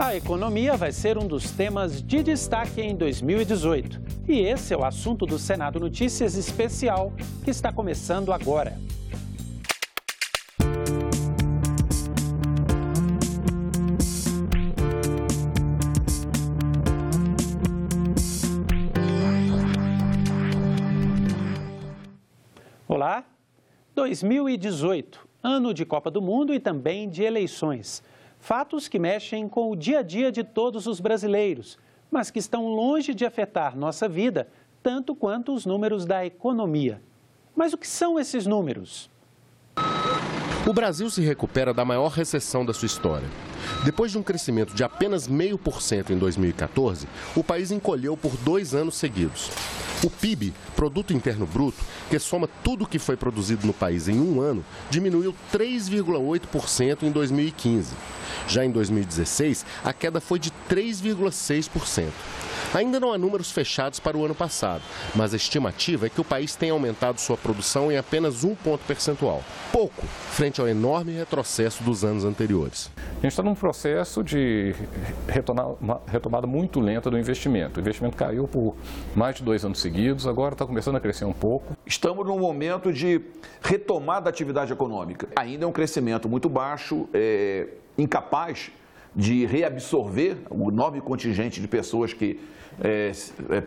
A economia vai ser um dos temas de destaque em 2018. E esse é o assunto do Senado Notícias Especial, que está começando agora. Olá! 2018, ano de Copa do Mundo e também de eleições. Fatos que mexem com o dia a dia de todos os brasileiros, mas que estão longe de afetar nossa vida, tanto quanto os números da economia. Mas o que são esses números? O Brasil se recupera da maior recessão da sua história. Depois de um crescimento de apenas 0,5% em 2014, o país encolheu por 2 anos seguidos. O PIB, Produto Interno Bruto, que soma tudo o que foi produzido no país em um ano, diminuiu 3,8% em 2015. Já em 2016, a queda foi de 3,6%. Ainda não há números fechados para o ano passado, mas a estimativa é que o país tenha aumentado sua produção em apenas 1 ponto percentual. Pouco, frente ao enorme retrocesso dos anos anteriores. A gente está num processo de retomada muito lenta do investimento. O investimento caiu por mais de 2 anos seguidos, agora está começando a crescer um pouco. Estamos num momento de retomada da atividade econômica. Ainda é um crescimento muito baixo, incapaz de reabsorver o enorme contingente de pessoas que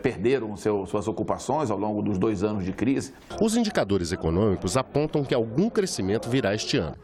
perderam suas ocupações ao longo dos 2 anos de crise. Os indicadores econômicos apontam que algum crescimento virá este ano.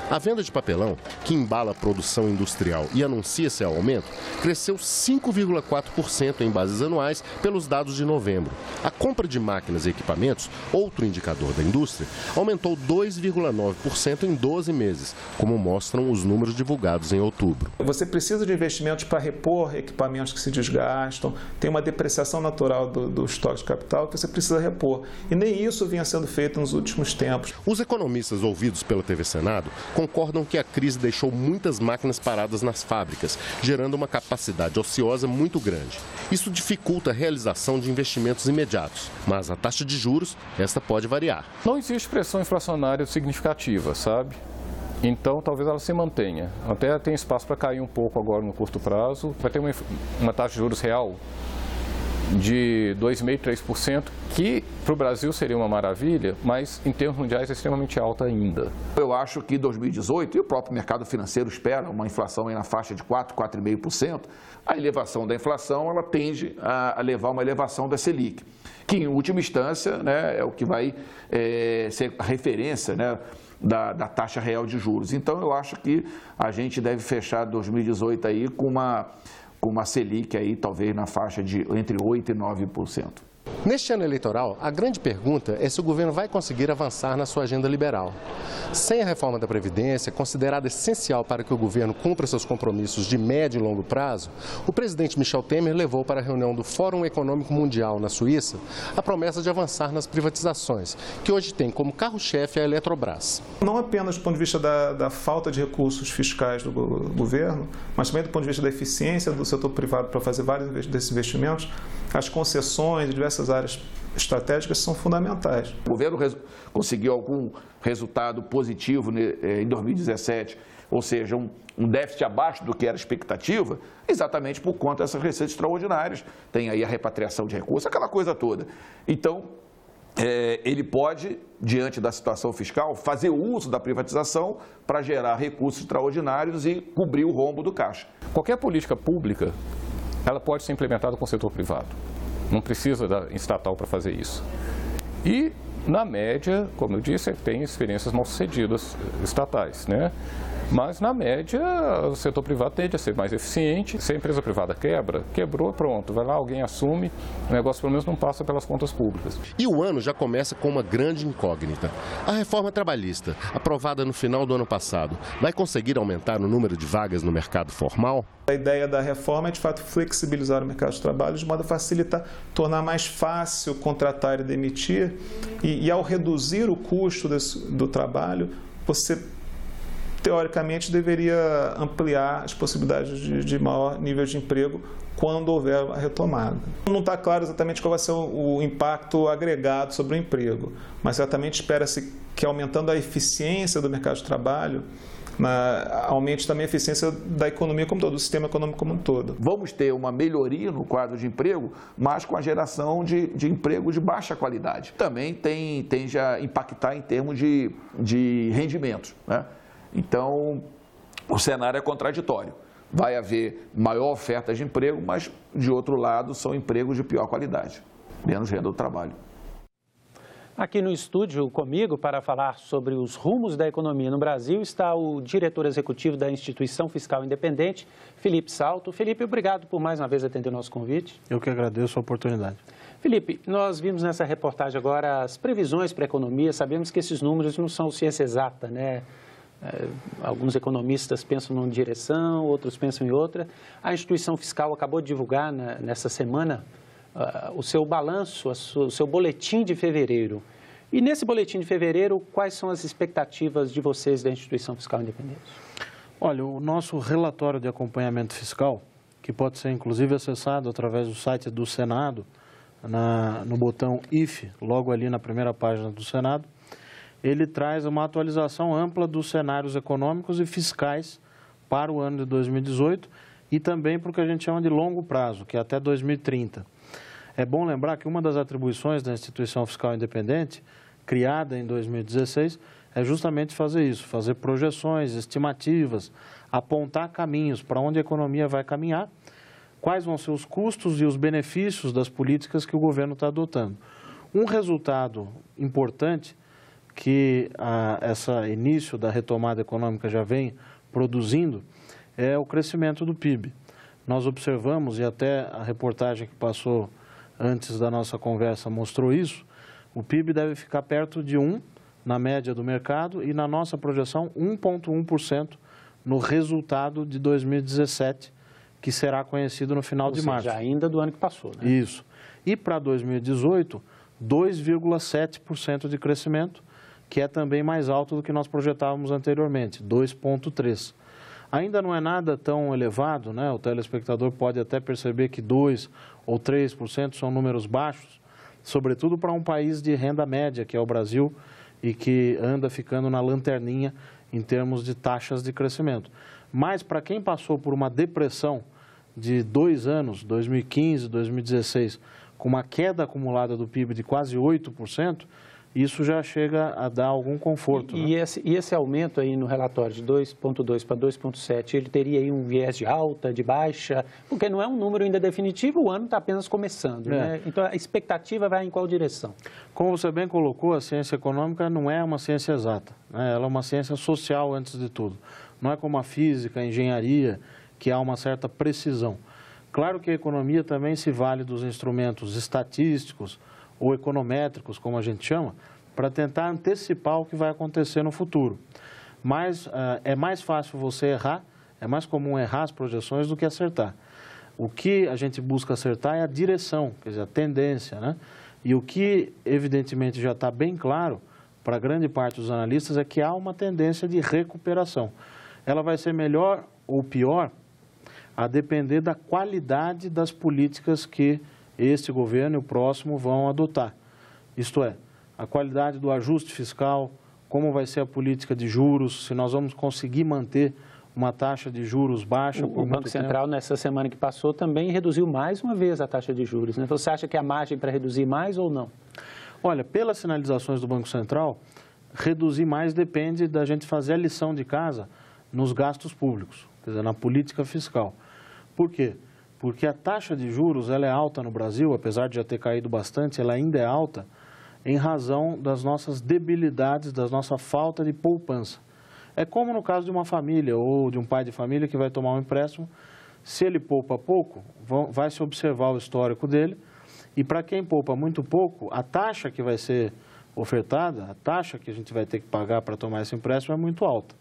A venda de papelão, que embala a produção industrial e anuncia seu aumento, cresceu 5,4% em bases anuais pelos dados de novembro. A compra de máquinas e equipamentos, outro indicador da indústria, aumentou 2,9% em 12 meses, como mostram os números divulgados em outubro. Você precisa de investimentos para repor equipamentos que se desgastam, tem uma depreciação natural do estoque de capital que você precisa repor. E nem isso vinha sendo feito nos últimos tempos. Os economistas ouvidos pela TV Senado concordam que a crise deixou muitas máquinas paradas nas fábricas, gerando uma capacidade ociosa muito grande. Isso dificulta a realização de investimentos imediatos, mas a taxa de juros, esta pode variar. Não existe pressão inflacionária significativa, sabe? Então, talvez ela se mantenha. Até tem espaço para cair um pouco agora no curto prazo. Vai ter uma taxa de juros real de 2,5%, 3%, que para o Brasil seria uma maravilha, mas em termos mundiais é extremamente alta ainda. Eu acho que 2018, e o próprio mercado financeiro espera uma inflação aí na faixa de 4%, 4,5%, a elevação da inflação ela tende a levar uma elevação da Selic, que em última instância, né, é o que vai ser a referência, né, da taxa real de juros. Então, eu acho que a gente deve fechar 2018 aí com uma Selic aí, talvez na faixa de entre 8% e 9%. Neste ano eleitoral, a grande pergunta é se o governo vai conseguir avançar na sua agenda liberal. Sem a reforma da Previdência, considerada essencial para que o governo cumpra seus compromissos de médio e longo prazo, o presidente Michel Temer levou para a reunião do Fórum Econômico Mundial na Suíça a promessa de avançar nas privatizações, que hoje tem como carro-chefe a Eletrobras. Não apenas do ponto de vista da falta de recursos fiscais do governo, mas também do ponto de vista da eficiência do setor privado para fazer vários desses investimentos, as concessões de diversas áreas estratégicas são fundamentais. O governo conseguiu algum resultado positivo em 2017, ou seja, um déficit abaixo do que era a expectativa, exatamente por conta dessas receitas extraordinárias. Tem aí a repatriação de recursos, aquela coisa toda. Então, ele pode, diante da situação fiscal, fazer uso da privatização para gerar recursos extraordinários e cobrir o rombo do caixa. Qualquer política pública, ela pode ser implementada com o setor privado. Não precisa da estatal para fazer isso. E, na média, como eu disse, tem experiências mal sucedidas estatais, né? Mas, na média, o setor privado tende a ser mais eficiente. Se a empresa privada quebrou, pronto. Vai lá, alguém assume, o negócio pelo menos não passa pelas contas públicas. E o ano já começa com uma grande incógnita. A reforma trabalhista, aprovada no final do ano passado, vai conseguir aumentar o número de vagas no mercado formal? A ideia da reforma é, de fato, flexibilizar o mercado de trabalho de modo a facilitar, tornar mais fácil contratar e demitir. E ao reduzir o custo do trabalho, você teoricamente deveria ampliar as possibilidades de maior nível de emprego quando houver a retomada. Não está claro exatamente qual vai ser o impacto agregado sobre o emprego, mas certamente espera-se que, aumentando a eficiência do mercado de trabalho, aumente também a eficiência da economia como todo, do sistema econômico como um todo. Vamos ter uma melhoria no quadro de emprego, mas com a geração de emprego de baixa qualidade. Também tende a impactar em termos de rendimentos, né? Então, o cenário é contraditório. Vai haver maior oferta de emprego, mas, de outro lado, são empregos de pior qualidade, menos renda do trabalho. Aqui no estúdio comigo para falar sobre os rumos da economia no Brasil está o diretor executivo da Instituição Fiscal Independente, Felipe Salto. Felipe, obrigado por mais uma vez atender o nosso convite. Eu que agradeço a oportunidade. Felipe, nós vimos nessa reportagem agora as previsões para a economia. Sabemos que esses números não são ciência exata, né? Alguns economistas pensam numa direção, outros pensam em outra. A instituição fiscal acabou de divulgar nessa semana o seu balanço, o seu boletim de fevereiro. E nesse boletim de fevereiro, quais são as expectativas de vocês da Instituição Fiscal Independente? Olha, o nosso relatório de acompanhamento fiscal, que pode ser inclusive acessado através do site do Senado, no botão IF, logo ali na primeira página do Senado, ele traz uma atualização ampla dos cenários econômicos e fiscais para o ano de 2018 e também para o que a gente chama de longo prazo, que é até 2030. É bom lembrar que uma das atribuições da Instituição Fiscal Independente, criada em 2016, é justamente fazer isso, fazer projeções, estimativas, apontar caminhos para onde a economia vai caminhar, quais vão ser os custos e os benefícios das políticas que o governo está adotando. Um resultado importante que esse início da retomada econômica já vem produzindo é o crescimento do PIB. Nós observamos, e até a reportagem que passou antes da nossa conversa mostrou isso, o PIB deve ficar perto de 1 na média do mercado e na nossa projeção 1,1% no resultado de 2017, que será conhecido no final de março. Ainda do ano que passou, né? Isso. E para 2018, 2,7% de crescimento, que é também mais alto do que nós projetávamos anteriormente, 2,3%. Ainda não é nada tão elevado, né? O telespectador pode até perceber que 2% ou 3% são números baixos, sobretudo para um país de renda média, que é o Brasil, e que anda ficando na lanterninha em termos de taxas de crescimento. Mas para quem passou por uma depressão de 2 anos, 2015, 2016, com uma queda acumulada do PIB de quase 8%, isso já chega a dar algum conforto. E esse aumento aí no relatório de 2,2 para 2,7, ele teria aí um viés de alta, de baixa? Porque não é um número ainda definitivo, o ano está apenas começando, né? Então, a expectativa vai em qual direção? Como você bem colocou, a ciência econômica não é uma ciência exata, né? Ela é uma ciência social antes de tudo. Não é como a física, a engenharia, que há uma certa precisão. Claro que a economia também se vale dos instrumentos estatísticos, ou econométricos, como a gente chama, para tentar antecipar o que vai acontecer no futuro. Mas é mais fácil você errar, é mais comum errar as projeções do que acertar. O que a gente busca acertar é a direção, quer dizer, a tendência, né? E o que, evidentemente, já está bem claro para grande parte dos analistas é que há uma tendência de recuperação. Ela vai ser melhor ou pior a depender da qualidade das políticas que este governo e o próximo vão adotar. Isto é, a qualidade do ajuste fiscal, como vai ser a política de juros, se nós vamos conseguir manter uma taxa de juros baixa por muito tempo. O Banco Central, nessa semana que passou, também reduziu mais uma vez a taxa de juros, né? Você acha que há margem para reduzir mais ou não? Olha, pelas sinalizações do Banco Central, reduzir mais depende da gente fazer a lição de casa nos gastos públicos, quer dizer, na política fiscal. Por quê? Porque a taxa de juros ela é alta no Brasil, apesar de já ter caído bastante, ela ainda é alta em razão das nossas debilidades, da nossa falta de poupança. É como no caso de uma família ou de um pai de família que vai tomar um empréstimo, se ele poupa pouco, vai se observar o histórico dele, e para quem poupa muito pouco, a taxa que vai ser ofertada, a taxa que a gente vai ter que pagar para tomar esse empréstimo é muito alta.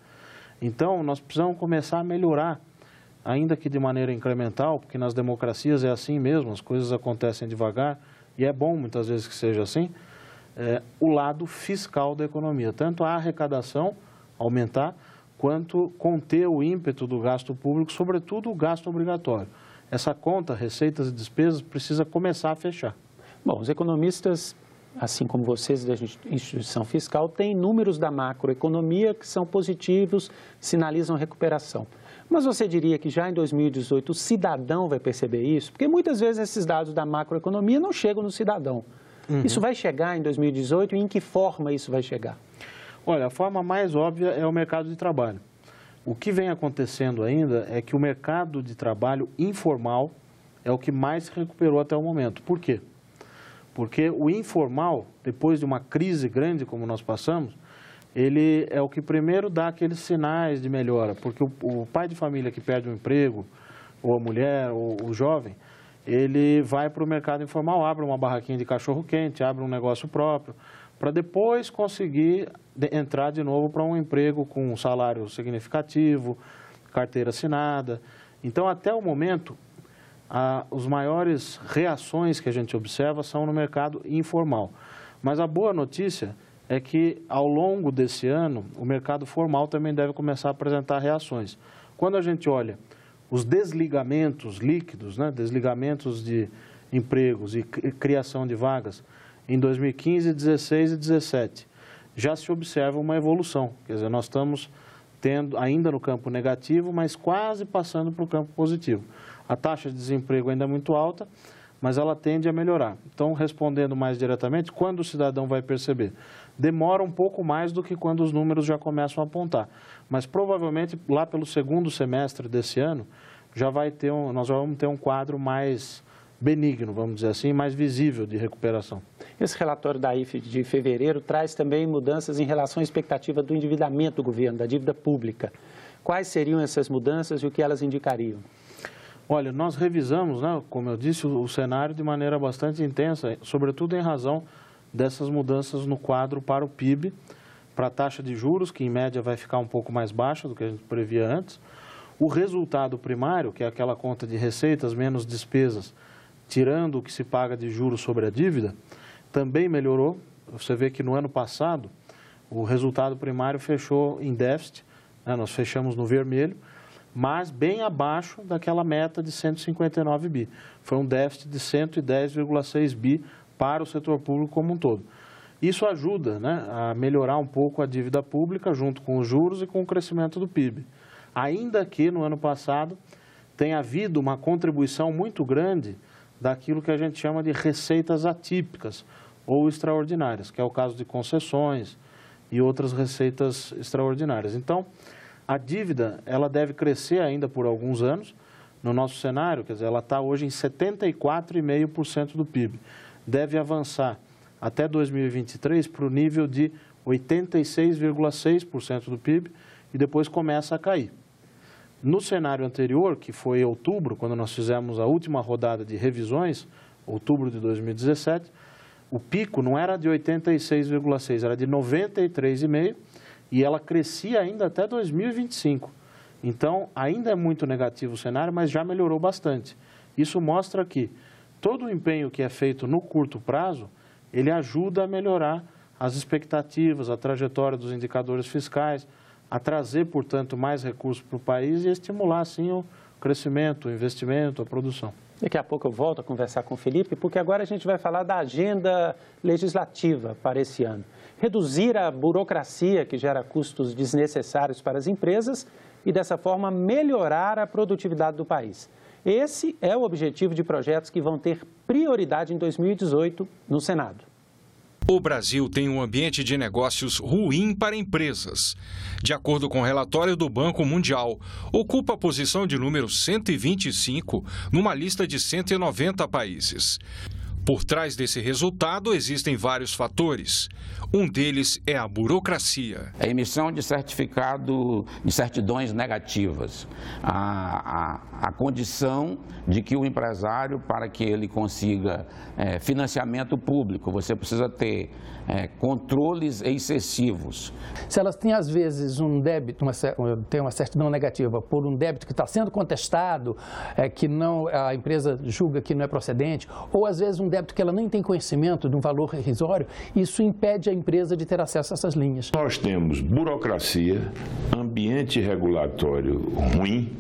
Então, nós precisamos começar a melhorar, ainda que de maneira incremental, porque nas democracias é assim mesmo, as coisas acontecem devagar, e é bom muitas vezes que seja assim, o lado fiscal da economia, tanto a arrecadação aumentar, quanto conter o ímpeto do gasto público, sobretudo o gasto obrigatório. Essa conta, receitas e despesas, precisa começar a fechar. Bom, os economistas assim como vocês da instituição fiscal, têm números da macroeconomia que são positivos, sinalizam recuperação. Mas você diria que já em 2018 o cidadão vai perceber isso? Porque muitas vezes esses dados da macroeconomia não chegam no cidadão. Isso vai chegar em 2018 e em que forma isso vai chegar? Olha, a forma mais óbvia é o mercado de trabalho. O que vem acontecendo ainda é que o mercado de trabalho informal é o que mais se recuperou até o momento. Por quê? Porque o informal, depois de uma crise grande como nós passamos, ele é o que primeiro dá aqueles sinais de melhora. Porque o pai de família que perde um emprego, ou a mulher, ou o jovem, ele vai para o mercado informal, abre uma barraquinha de cachorro-quente, abre um negócio próprio, para depois conseguir entrar de novo para um emprego com um salário significativo, carteira assinada. Então, até o momento, as maiores reações que a gente observa são no mercado informal. Mas a boa notícia é que, ao longo desse ano, o mercado formal também deve começar a apresentar reações. Quando a gente olha os desligamentos líquidos, né, desligamentos de empregos e criação de vagas, em 2015, 16 e 17, já se observa uma evolução. Quer dizer, nós estamos tendo ainda no campo negativo, mas quase passando para o campo positivo. A taxa de desemprego ainda é muito alta, mas ela tende a melhorar. Então, respondendo mais diretamente, quando o cidadão vai perceber? Demora um pouco mais do que quando os números já começam a apontar. Mas, provavelmente, lá pelo segundo semestre desse ano, nós já vamos ter um quadro mais benigno, vamos dizer assim, mais visível de recuperação. Esse relatório da IFE de fevereiro traz também mudanças em relação à expectativa do endividamento do governo, da dívida pública. Quais seriam essas mudanças e o que elas indicariam? Olha, nós revisamos, né, como eu disse, o cenário de maneira bastante intensa, sobretudo em razão dessas mudanças no quadro para o PIB, para a taxa de juros, que em média vai ficar um pouco mais baixa do que a gente previa antes. O resultado primário, que é aquela conta de receitas menos despesas, tirando o que se paga de juros sobre a dívida, também melhorou. Você vê que no ano passado o resultado primário fechou em déficit, né, nós fechamos no vermelho, mas bem abaixo daquela meta de 159 bi. Foi um déficit de 110,6 bi para o setor público como um todo. Isso ajuda, né, a melhorar um pouco a dívida pública junto com os juros e com o crescimento do PIB. Ainda que no ano passado tenha havido uma contribuição muito grande daquilo que a gente chama de receitas atípicas ou extraordinárias, que é o caso de concessões e outras receitas extraordinárias. Então, a dívida, ela deve crescer ainda por alguns anos. No nosso cenário, quer dizer, ela está hoje em 74,5% do PIB. Deve avançar até 2023 para o nível de 86,6% do PIB e depois começa a cair. No cenário anterior, que foi em outubro, quando nós fizemos a última rodada de revisões, outubro de 2017, o pico não era de 86,6%, era de 93,5%, e ela crescia ainda até 2025. Então, ainda é muito negativo o cenário, mas já melhorou bastante. Isso mostra que todo o empenho que é feito no curto prazo, ele ajuda a melhorar as expectativas, a trajetória dos indicadores fiscais, a trazer, portanto, mais recursos para o país e estimular, assim, o crescimento, o investimento, a produção. Daqui a pouco eu volto a conversar com o Felipe, porque agora a gente vai falar da agenda legislativa para esse ano. Reduzir a burocracia que gera custos desnecessários para as empresas e, dessa forma, melhorar a produtividade do país. Esse é o objetivo de projetos que vão ter prioridade em 2018 no Senado. O Brasil tem um ambiente de negócios ruim para empresas. De acordo com o relatório do Banco Mundial, ocupa a posição de número 125 numa lista de 190 países. Por trás desse resultado existem vários fatores. Um deles é a burocracia. A emissão de certificado de certidões negativas. A condição de que o empresário, para que ele consiga financiamento público, você precisa ter controles excessivos. Se elas têm, às vezes, um débito, tem uma certidão negativa por um débito que está sendo contestado, que não, a empresa julga que não é procedente, ou, às vezes, um débito que ela nem tem conhecimento de um valor irrisório, isso impede a empresa de ter acesso a essas linhas. Nós temos burocracia, ambiente regulatório ruim,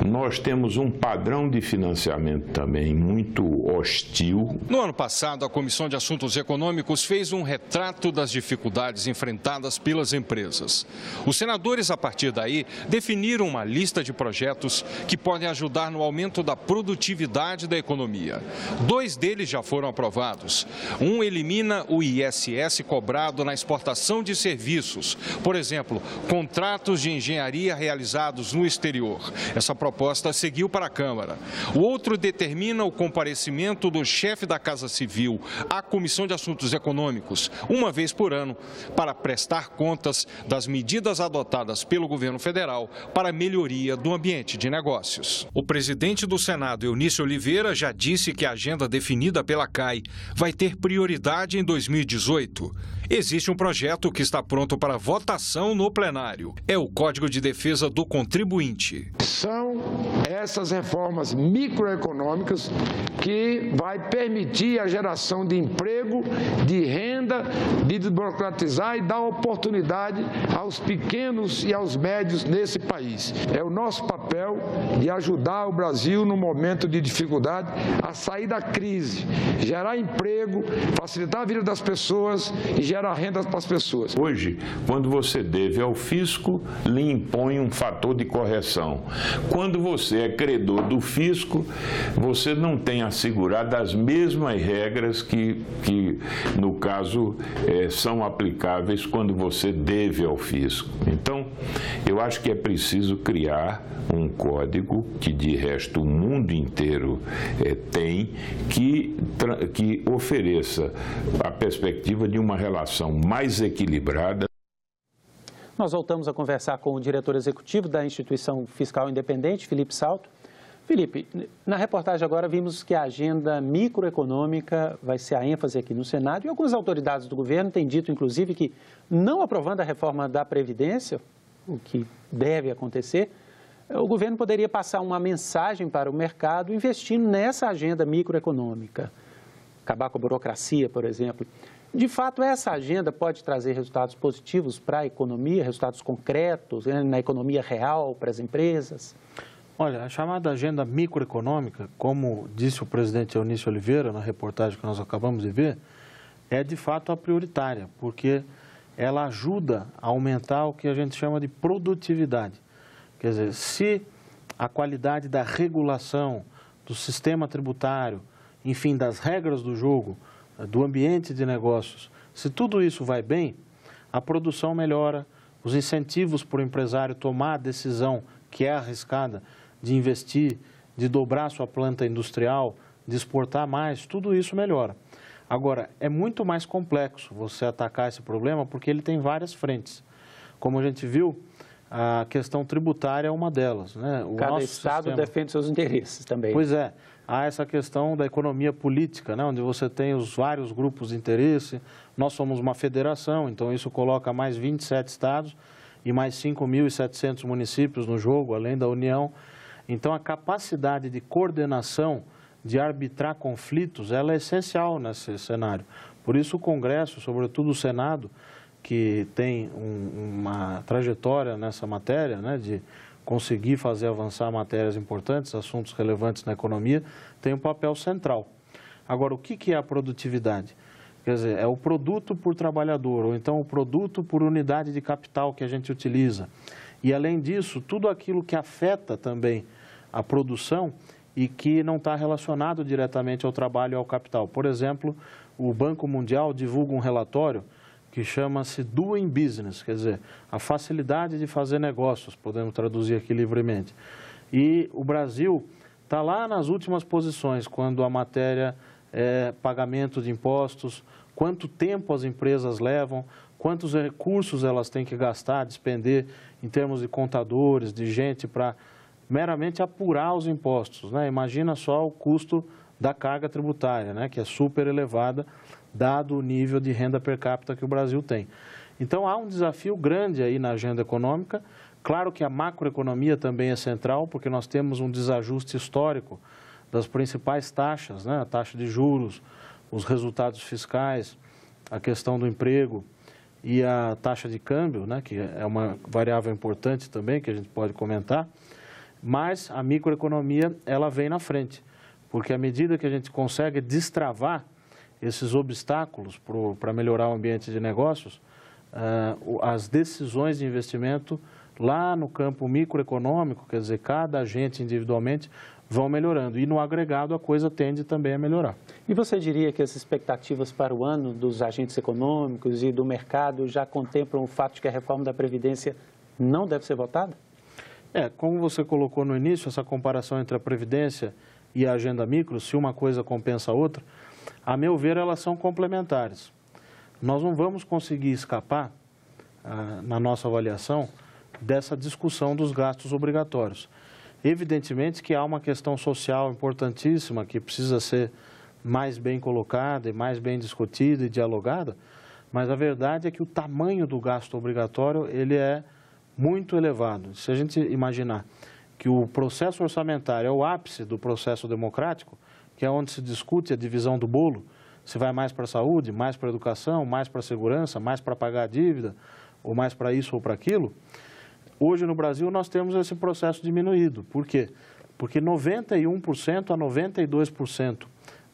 nós temos um padrão de financiamento também muito hostil. No ano passado, a Comissão de Assuntos Econômicos fez um retrato das dificuldades enfrentadas pelas empresas. Os senadores, a partir daí, definiram uma lista de projetos que podem ajudar no aumento da produtividade da economia. 2 deles já foram aprovados. Um elimina o ISS cobrado na exportação de serviços. Por exemplo, contratos de engenharia realizados no exterior. Essa proposta seguiu para a Câmara. O outro determina o comparecimento do chefe da Casa Civil à Comissão de Assuntos Econômicos, uma vez por ano, para prestar contas das medidas adotadas pelo governo federal para a melhoria do ambiente de negócios. O presidente do Senado, Eunício Oliveira, já disse que a agenda definida pela CAI vai ter prioridade em 2018. Existe um projeto que está pronto para votação no plenário. É o Código de Defesa do Contribuinte. São essas reformas microeconômicas que vai permitir a geração de emprego, de renda, de desburocratizar e dar oportunidade aos pequenos e aos médios nesse país. É o nosso papel de ajudar o Brasil no momento de dificuldade a sair da crise, gerar emprego, facilitar a vida das pessoas e gerar renda para as pessoas. Hoje, quando você deve ao fisco, lhe impõe um fator de correção. Quando você é credor do fisco, você não tem assegurado as mesmas regras que no caso, são aplicáveis quando você deve ao fisco. Então, eu acho que é preciso criar um código que, de resto, o mundo inteiro tem, que ofereça a perspectiva de uma relação mais equilibrada. Nós voltamos a conversar com o diretor executivo da Instituição Fiscal Independente, Felipe Salto. Felipe, na reportagem agora vimos que a agenda microeconômica vai ser a ênfase aqui no Senado e algumas autoridades do governo têm dito, inclusive, que não aprovando a reforma da Previdência, o que deve acontecer, o governo poderia passar uma mensagem para o mercado investindo nessa agenda microeconômica, acabar com a burocracia, por exemplo. De fato, essa agenda pode trazer resultados positivos para a economia, resultados concretos, na economia real, para as empresas? Olha, a chamada agenda microeconômica, como disse o presidente Eunício Oliveira na reportagem que nós acabamos de ver, é de fato a prioritária, porque ela ajuda a aumentar o que a gente chama de produtividade. Quer dizer, se a qualidade da regulação, do sistema tributário, enfim, das regras do jogo, do ambiente de negócios, se tudo isso vai bem, a produção melhora, os incentivos para o empresário tomar a decisão que é arriscada de investir, de dobrar sua planta industrial, de exportar mais, tudo isso melhora. Agora, é muito mais complexo você atacar esse problema porque ele tem várias frentes. Como a gente viu, a questão tributária é uma delas, né? Cada Estado defende seus interesses também. Pois é. Há essa questão da economia política, né, onde você tem os vários grupos de interesse. Nós somos uma federação, então isso coloca mais 27 estados e mais 5.700 municípios no jogo, além da União. Então, a capacidade de coordenação, de arbitrar conflitos, ela é essencial nesse cenário. Por isso, o Congresso, sobretudo o Senado, que tem uma trajetória nessa matéria, né, de conseguir fazer avançar matérias importantes, assuntos relevantes na economia, tem um papel central. Agora, o que é a produtividade? Quer dizer, é o produto por trabalhador, ou então o produto por unidade de capital que a gente utiliza. E, além disso, tudo aquilo que afeta também a produção e que não está relacionado diretamente ao trabalho e ao capital. Por exemplo, o Banco Mundial divulga um relatório que chama-se Doing Business, quer dizer, a facilidade de fazer negócios, podemos traduzir aqui livremente. E o Brasil está lá nas últimas posições, quando a matéria é pagamento de impostos, quanto tempo as empresas levam, quantos recursos elas têm que gastar, despender em termos de contadores, de gente para meramente apurar os impostos, né? Imagina só o custo da carga tributária, né? Que é super elevada, dado o nível de renda per capita que o Brasil tem. Então, há um desafio grande aí na agenda econômica. Claro que a macroeconomia também é central, porque nós temos um desajuste histórico das principais taxas, né? A taxa de juros, os resultados fiscais, a questão do emprego e a taxa de câmbio, né, que é uma variável importante também, que a gente pode comentar, mas a microeconomia ela vem na frente, porque à medida que a gente consegue destravar esses obstáculos para melhorar o ambiente de negócios, as decisões de investimento lá no campo microeconômico, quer dizer, cada agente individualmente, vão melhorando. E no agregado a coisa tende também a melhorar. E você diria que as expectativas para o ano dos agentes econômicos e do mercado já contemplam o fato de que a reforma da Previdência não deve ser votada? Como você colocou no início, essa comparação entre a Previdência e a agenda micro, se uma coisa compensa a outra, a meu ver, elas são complementares. Nós não vamos conseguir escapar, na nossa avaliação, dessa discussão dos gastos obrigatórios. Evidentemente que há uma questão social importantíssima que precisa ser mais bem colocada e mais bem discutida e dialogada, mas a verdade é que o tamanho do gasto obrigatório ele é muito elevado. Se a gente imaginar que o processo orçamentário é o ápice do processo democrático, que é onde se discute a divisão do bolo, se vai mais para a saúde, mais para a educação, mais para a segurança, mais para pagar a dívida, ou mais para isso ou para aquilo, hoje no Brasil nós temos esse processo diminuído. Por quê? Porque 91% a 92%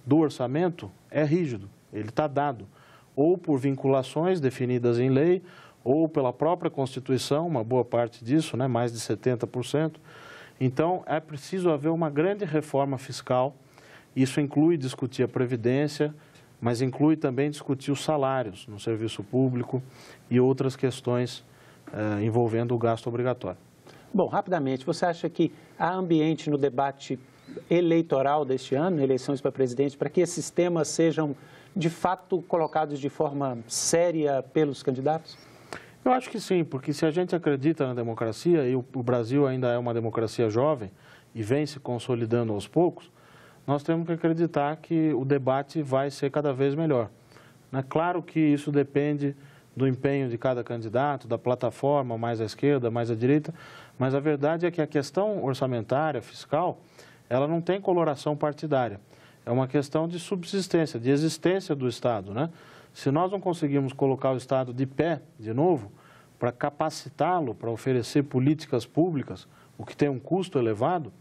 do orçamento é rígido, ele está dado, ou por vinculações definidas em lei, ou pela própria Constituição, uma boa parte disso, né, mais de 70%. Então, é preciso haver uma grande reforma fiscal. Isso inclui discutir a Previdência, mas inclui também discutir os salários no serviço público e outras questões envolvendo o gasto obrigatório. Bom, rapidamente, você acha que há ambiente no debate eleitoral deste ano, eleições para presidente, para que esses temas sejam, de fato, colocados de forma séria pelos candidatos? Eu acho que sim, porque se a gente acredita na democracia, e o Brasil ainda é uma democracia jovem e vem se consolidando aos poucos, nós temos que acreditar que o debate vai ser cada vez melhor. É claro que isso depende do empenho de cada candidato, da plataforma, mais à esquerda, mais à direita, mas a verdade é que a questão orçamentária, fiscal, ela não tem coloração partidária. É uma questão de subsistência, de existência do Estado, né? Se nós não conseguirmos colocar o Estado de pé, de novo, para capacitá-lo, para oferecer políticas públicas, o que tem um custo elevado,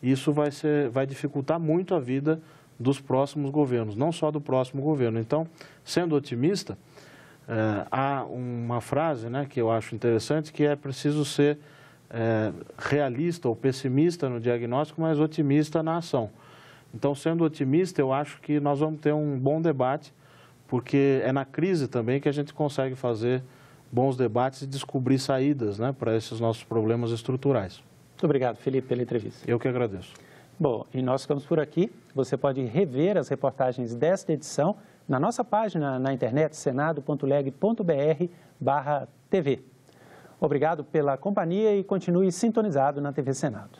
isso vai dificultar muito a vida dos próximos governos, não só do próximo governo. Então, sendo otimista, há uma frase, né, que eu acho interessante, que é preciso ser realista ou pessimista no diagnóstico, mas otimista na ação. Então, sendo otimista, eu acho que nós vamos ter um bom debate, porque é na crise também que a gente consegue fazer bons debates e descobrir saídas, né, para esses nossos problemas estruturais. Muito obrigado, Felipe, pela entrevista. Eu que agradeço. Bom, e nós ficamos por aqui. Você pode rever as reportagens desta edição na nossa página na internet, senado.leg.br/TV. Obrigado pela companhia e continue sintonizado na TV Senado.